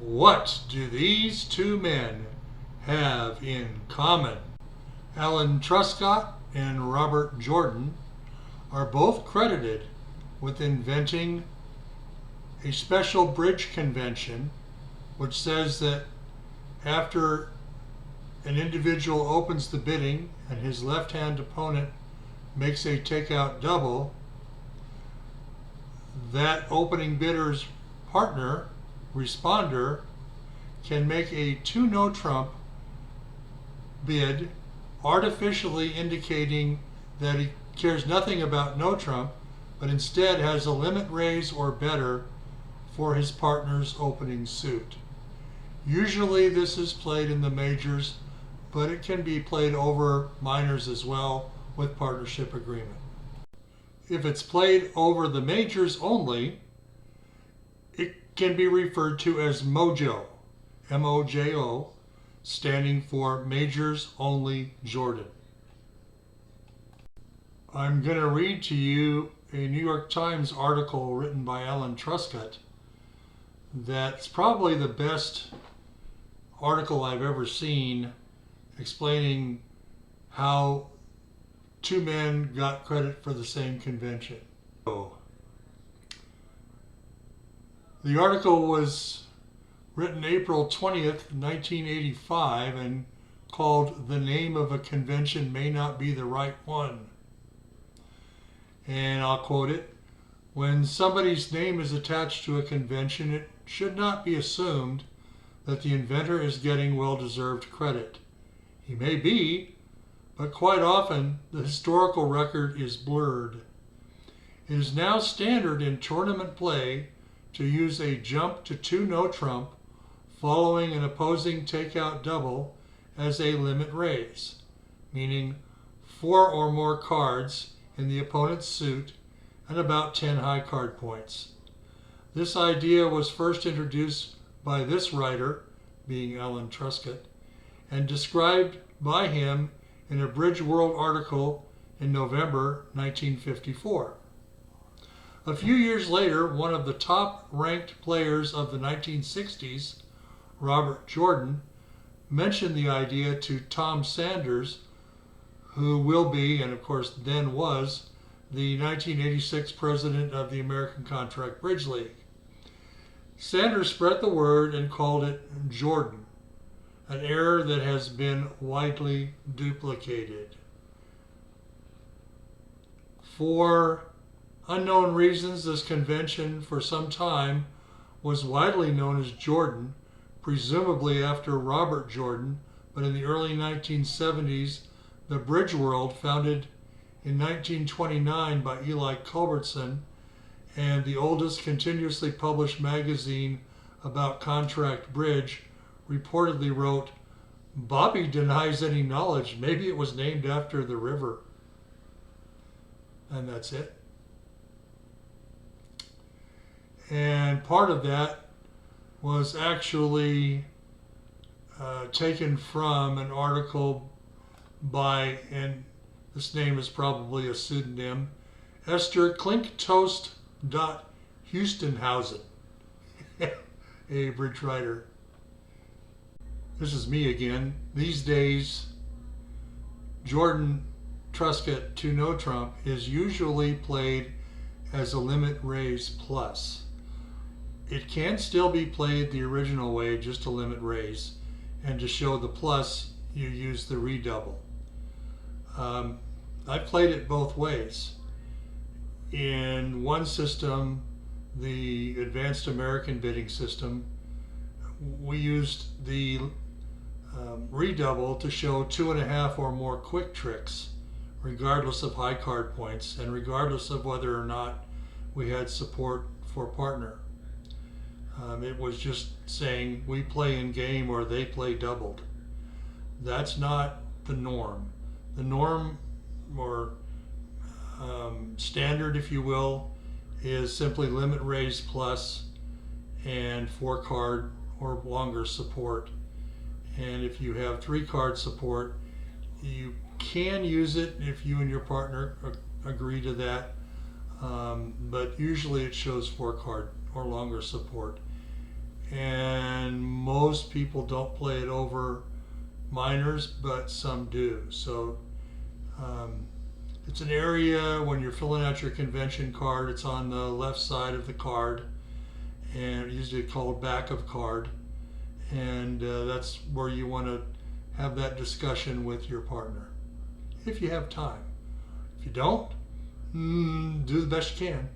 What do these two men have in common? Alan Truscott and Robert Jordan are both credited with inventing a special bridge convention which says that after an individual opens the bidding and his left-hand opponent makes a takeout double, that opening bidder's partner, responder, can make a two no-trump bid, artificially indicating that he cares nothing about no-trump, but instead has a limit raise or better for his partner's opening suit. Usually this is played in the majors, but it can be played over minors as well with partnership agreement. If it's played over the majors only, it can be referred to as Mojo, M-O-J-O, standing for Majors Only Jordan. I'm going to read to you a New York Times article written by Alan Truscott that's probably the best article I've ever seen explaining how two men got credit for the same convention. The article was written April 20th, 1985, and called "The Name of a Convention May Not Be the Right One." And I'll quote it: "When somebody's name is attached to a convention, it should not be assumed that the inventor is getting well-deserved credit. He may be, but quite often the historical record is blurred. It is now standard in tournament play to use a jump to two no-trump following an opposing takeout double as a limit raise, meaning 4 or more cards in the opponent's suit and about 10 high card points. This idea was first introduced by this writer, being Alan Truscott, and described by him in a Bridge World article in November 1954. A few years later, one of the top-ranked players of the 1960s, Robert Jordan, mentioned the idea to Tom Sanders, who will be, and of course then was, the 1986 president of the American Contract Bridge League. Sanders spread the word and called it Jordan, an error that has been widely duplicated. For unknown reasons, this convention for some time was widely known as Jordan, presumably after Robert Jordan, but in the early 1970s, the Bridge World, founded in 1929 by Eli Culbertson, and the oldest continuously published magazine about contract bridge, reportedly wrote, "Bobby denies any knowledge. Maybe it was named after the river." And that's it. And part of that was actually taken from an article by, and this name is probably a pseudonym, Esther Klinktoast.Houstonhausen, a bridge writer. This is me again. These days, Jordan Truscott to no trump is usually played as a limit raise plus. It can still be played the original way, just a limit raise, and to show the plus, you use the redouble. I've played it both ways. In one system, the Advanced American Bidding System, we used the redouble to show 2.5 or more quick tricks, regardless of high card points and regardless of whether or not we had support for partner. It was just saying we play in game or they play doubled. That's not the norm. The norm, or standard, if you will, is simply limit raise plus and 4 card or longer support. And if you have 3 card support, you can use it if you and your partner agree to that, but usually it shows 4 card or longer support. And most people don't play it over minors, but some do. So it's an area when you're filling out your convention card, it's on the left side of the card, and usually called back of card. And that's where you want to have that discussion with your partner, if you have time. If you don't, do the best you can.